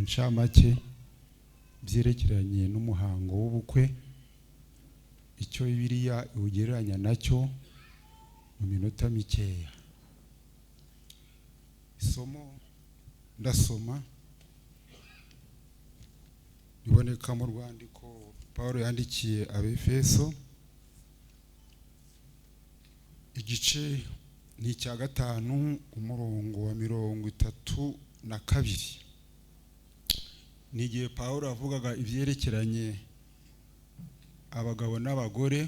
ncamake byerekeranye n'umuhango w'ubukwe, icyo Bibiliya iwugereranya nacyo mu minota mikeya. Isomo ndasoma iboneka mu rwandiko Paulo yandikiye Abefeso, igice ni icya 5 umurongo wa 32. Nigiye Paulo avugaga ibyerekeranye abagabo n'abagore,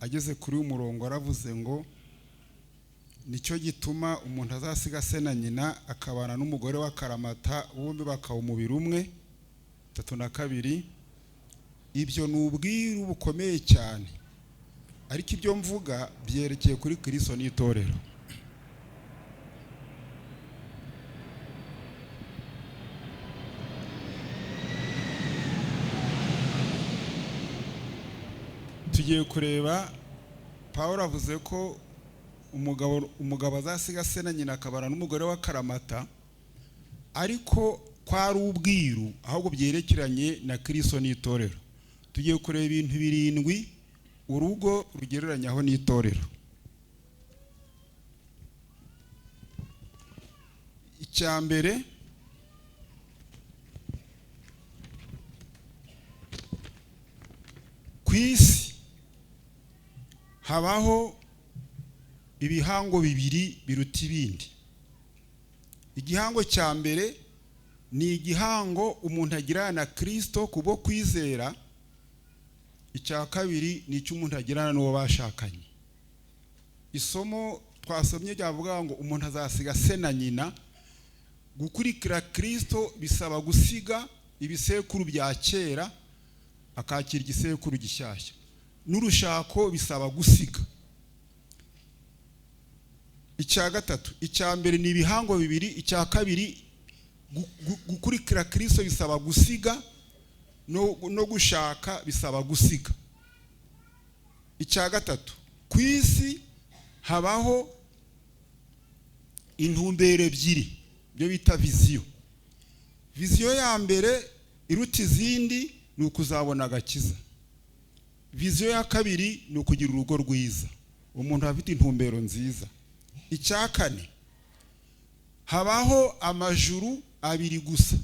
ageze kuri umurongo aravuze ngo nicyo gituma umuntu azasiga se na nyina akabana n'umugore w'akaramata, bombi bakaba umubiri umwe. 32. Ibyo ni ubwiru bukomeye cyane, ariko ibyo mvuga byerekeye kuri Kristo n'itorero. Tugiye kureba Paulo avuze ko umugabo azasiga se na nyina akabana n'umugore w'akaramata, ariko kwari ubwiru ahubwo byerekeranye na Kristo n'itorero. Tugiye kureba ibintu 7 urugo rugereranyaho n'itorero. Icya mbere, ku isi habaho ibihango 2 biruta ibindi. Igihango cya mbere ni igihango umuntu agirana na Kristo kubwo kwizera. Icya kabiri ni icyo umuntu agirana n'uwo bashakanye. Isomo twasomye ryavuga ngo umuntu azasiga se na nyina. Gukurikira Kristo bisaba gusiga ibisekuru bya kera akakira igisekuru gishyashya. N'urushako bisaba gusiga. Icya gatatu, icya mbere ni ibihango 2, icya kabiri gukurikira Kristo bisaba gusiga no gushaka bisaba gusiga. Icya gatatu, ku isi habaho intumbero 2 byo bita viziyo. Viziyo ya mbere iruta izindi ni ukuzabona agakiza. Viziyo ya kabiri ni ukugira urugo rwiza, umuntu afite intumbero nziza. Icya kane, habaho amajuru 2 gusa,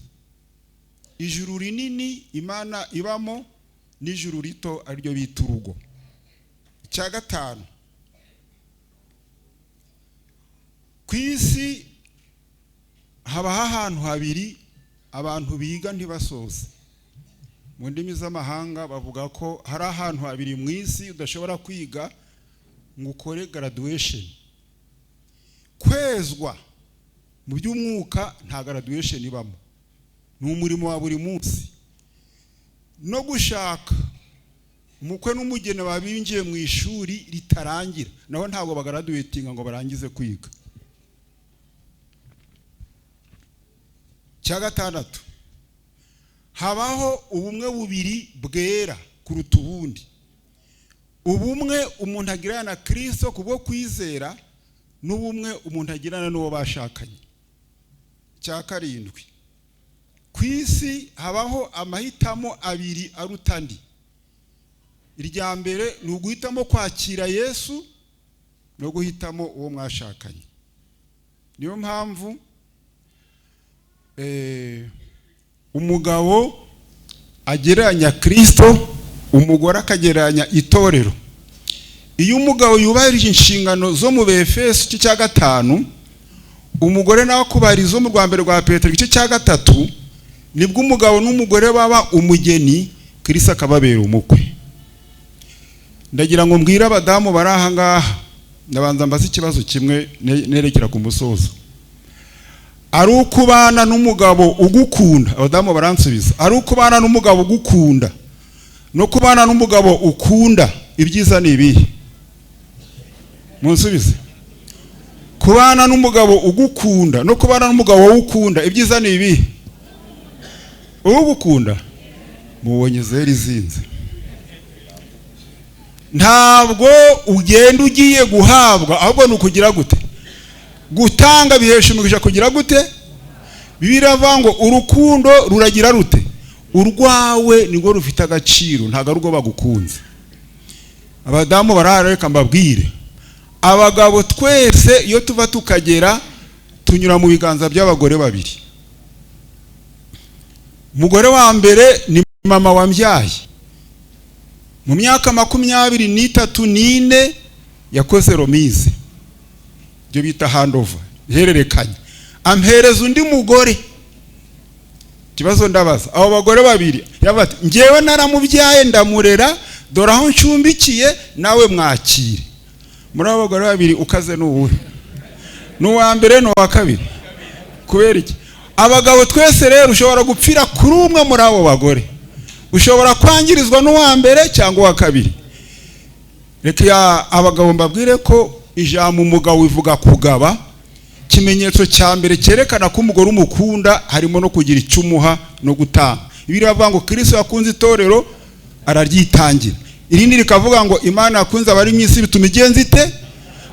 ijuru rinini Imana ibamo n'ijuru rito ariryo bita urugo. Icya gatanu, ku isi habaho ahantu 2 abantu biga ntibasoze. Mu ndimi z'amahanga bavuga ko hari ahantu 2 mu isi udashobora kwiga ngo ukore graduation. Kwezwa mu by'umwuka nta graduation ibamo, ni umurimo wa buri munsi. No gushaka umukwe n'umugeni babinjiye mu ishuri ritarangira, naho ntabwo bagraduatinga ngo barangize kwiga. Cya gatandatu, habaho ubumwe 2 bwera kuruta ubundi. Ubumwe umuntu agirana na Kristo kubwo kwizera, n'ubumwe umuntu agirana n'uwo bashakanye. Cya karindwi, ku isi habaho amahitamo 2 aruta andi. Irya mbere ni uguhitamo kwakira Yesu no guhitamo uwo mwashakanye. Niyo mpamvu umugabo agereranya Kristo, umugore akagereranya itorero. Iyo umugabo yubahirije inshingano zo mu Befeso igice cya 5, umugore nawe akubahiriza mu rwambere rwa Petero igice cya 3, nibwo umugabo n'umugore baba umugeni, Kristo akababera umukwe. Ndagira ngo mbwire abadamu bari aha ngaha, ndabanza mbaza ikibazo kimwe nerekera ku musozo. Ari ukubana n'umugabo ugukunda, abadamu baransubiza, ari ukubana n'umugabo ugukunda no kubana n'umugabo ukunda, ibyiza ni ibihe? Munsubize. Kubana n'umugabo ugukunda no kubana n'umugabo ukunda, ibyiza ni ibihe? Ugukunda mubonye zeri zinze. Ntabwo ugenda ugiye guhabwa, ahubwo ni ukugira gute? Gutanga bihesha umugisha kugira gute? Bibiliya ngo urukundo ruragira rute, urwawe nirwo rufite agaciro, ntago arwo bagukunze. Abadamu barareka mbabwire, abagabo twese iyo tuva tukagera tunyura mu biganza by'abagore babiri. Umugore wa mbere ni mama wambyaye, mu myaka 23 yakoze romize, byo bita handover, hererekanye, ampereza undi mugore. Kibazo ndabaza, abo bagore babiri yabati ngewe naramubyaye ndamurera, dore aho ncumbikiye nawe mwakire. Muri abo bagore babiri ukaze n'uwuhe? N'uwa mbere n'uwa kabiri? Kubera iki? Abagabo twese rero ushobora gupfira kuri umwe muri abo bagore, ushobora kwangirizwa n'uwa mbere cyangwa uwa kabiri. Reka abagabo mbabwire ko ijambo umugabo ivuga kugaba, kimenyetso cya mbere cyerekana ko umugore umukunda harimo no kugira icyumuha no gutanga. Bibiliya ivuga ngo Kristo yakunze itorero araryitangira. Irindi rikavuga ngo Imana yakunze abari mu isi bituma igenza ite.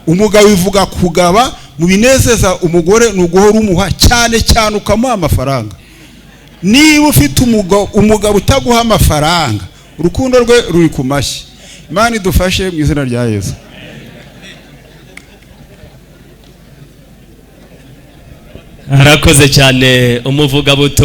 Umugabo ivuga kugaba, mu binezeza umugore n'uguhora umuha cyane cyane ukamuha amafaranga. Niba ufite umugabo utaguha amafaranga, urukundo rwe ruri ku mashyi. Imana idufashe mu izina rya Yesu. Arakoze cyane umuvugabutumwa.